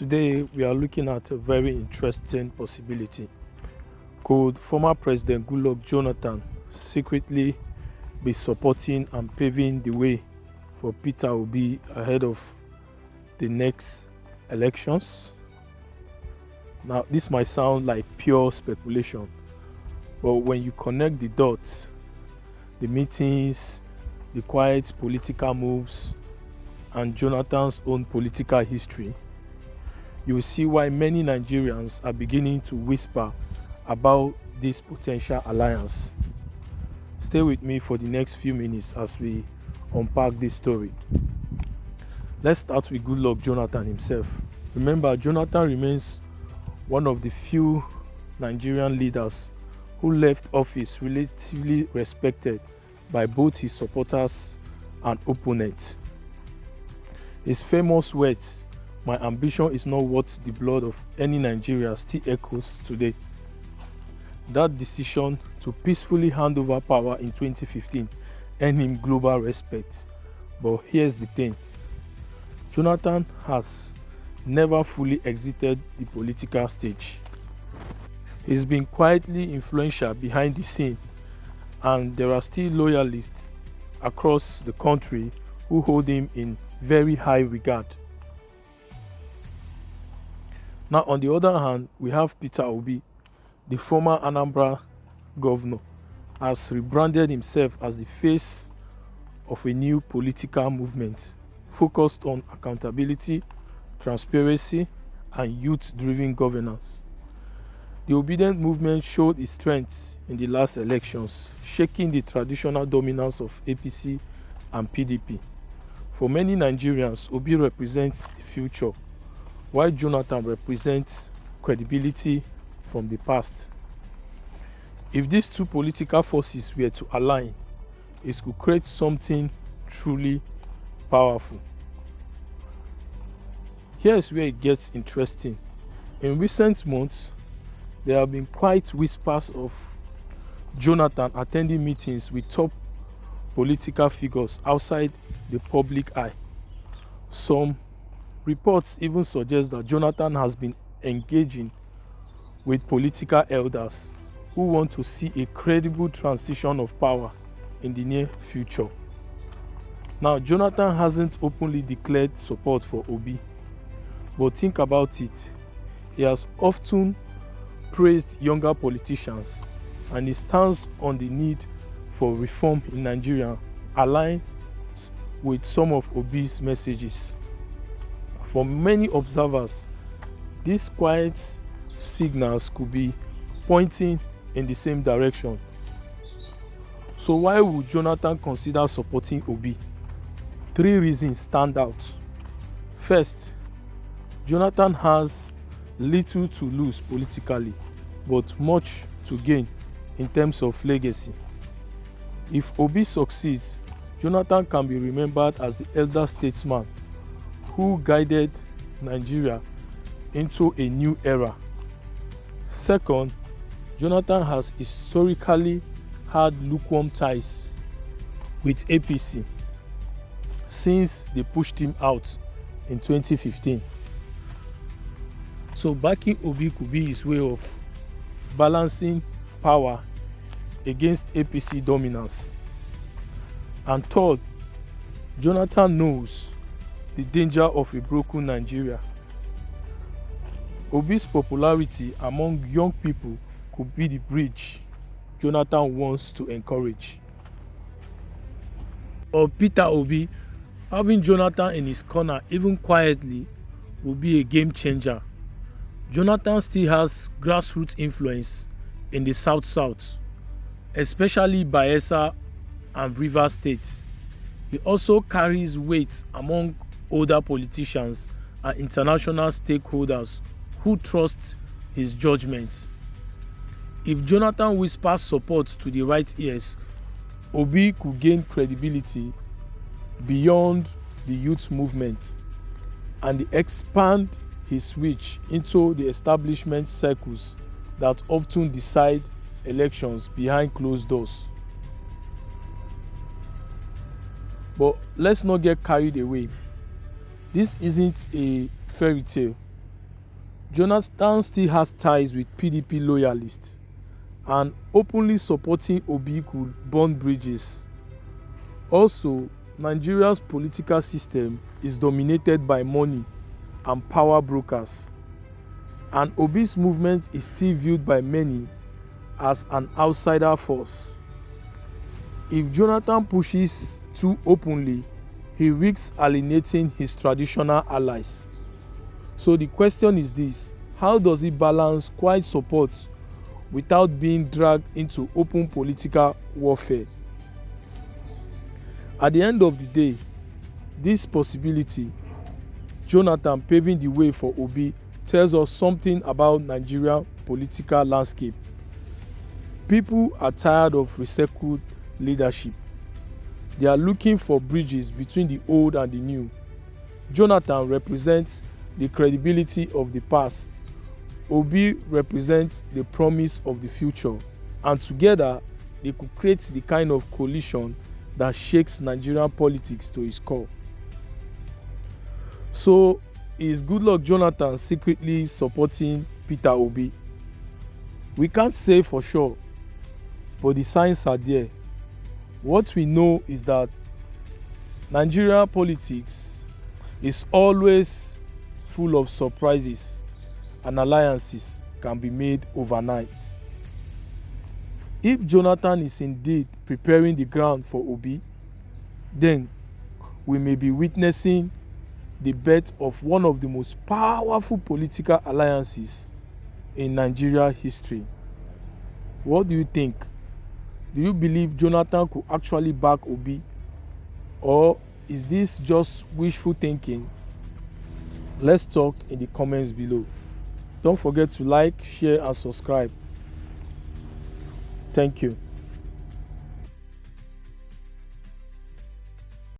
Today, we are looking at a very interesting possibility. Could former President Goodluck Jonathan secretly be supporting and paving the way for Peter Obi ahead of the next elections? Now, this might sound like pure speculation, but when you connect the dots, the meetings, the quiet political moves, and Jonathan's own political history, you will see why many Nigerians are beginning to whisper about this potential alliance. Stay with me for the next few minutes as we unpack this story. Let's start with Goodluck Jonathan himself. Remember, Jonathan remains one of the few Nigerian leaders who left office relatively respected by both his supporters and opponents. His famous words, "My ambition is not worth the blood of any Nigerian," still echoes today. That decision to peacefully hand over power in 2015 earned him global respect. But here's the thing: Jonathan has never fully exited the political stage. He's been quietly influential behind the scene, and there are still loyalists across the country who hold him in very high regard. Now, on the other hand, we have Peter Obi, the former Anambra governor, has rebranded himself as the face of a new political movement focused on accountability, transparency, and youth-driven governance. The obedient movement showed its strength in the last elections, shaking the traditional dominance of APC and PDP. For many Nigerians, Obi represents the future, while Jonathan represents credibility from the past. If these two political forces were to align, it could create something truly powerful. Here's where it gets interesting. In recent months, there have been quiet whispers of Jonathan attending meetings with top political figures outside the public eye. Some reports even suggest that Jonathan has been engaging with political elders who want to see a credible transition of power in the near future. Now, Jonathan hasn't openly declared support for Obi, but think about it. He has often praised younger politicians, and his stance on the need for reform in Nigeria aligns with some of Obi's messages. For many observers, these quiet signals could be pointing in the same direction. So why would Jonathan consider supporting Obi? 3 reasons stand out. First, Jonathan has little to lose politically, but much to gain in terms of legacy. If Obi succeeds, Jonathan can be remembered as the elder statesman who guided Nigeria into a new era. Second, Jonathan has historically had lukewarm ties with APC since they pushed him out in 2015. So backing Obi could be his way of balancing power against APC dominance. And third, Jonathan knows the danger of a broken Nigeria. Obi's popularity among young people could be the bridge Jonathan wants to encourage. For Peter Obi, having Jonathan in his corner, even quietly, will be a game changer. Jonathan still has grassroots influence in the South, especially Bayelsa and Rivers State. He also carries weight among older politicians and international stakeholders who trust his judgments. If Jonathan whispers support to the right ears, Obi could gain credibility beyond the youth movement and expand his reach into the establishment circles that often decide elections behind closed doors. But let's not get carried away. This isn't a fairy tale. Jonathan still has ties with PDP loyalists, and openly supporting Obi could burn bridges. Also, Nigeria's political system is dominated by money and power brokers, and Obi's movement is still viewed by many as an outsider force. If Jonathan pushes too openly, he risks alienating his traditional allies. So the question is this: how does he balance quiet support without being dragged into open political warfare? At the end of the day, this possibility, Jonathan paving the way for Obi, tells us something about Nigerian political landscape. People are tired of recycled leadership. They are looking for bridges between the old and the new. Jonathan represents the credibility of the past. Obi represents the promise of the future. And together, they could create the kind of coalition that shakes Nigerian politics to its core. So, is Goodluck Jonathan secretly supporting Peter Obi? We can't say for sure, but the signs are there. What we know is that Nigerian politics is always full of surprises, and alliances can be made overnight. If Jonathan is indeed preparing the ground for Obi, then we may be witnessing the birth of one of the most powerful political alliances in Nigeria history. What do you think? Do you believe Jonathan could actually back Obi, or is this just wishful thinking? Let's talk in the comments below. Don't forget to like, share and subscribe. Thank you.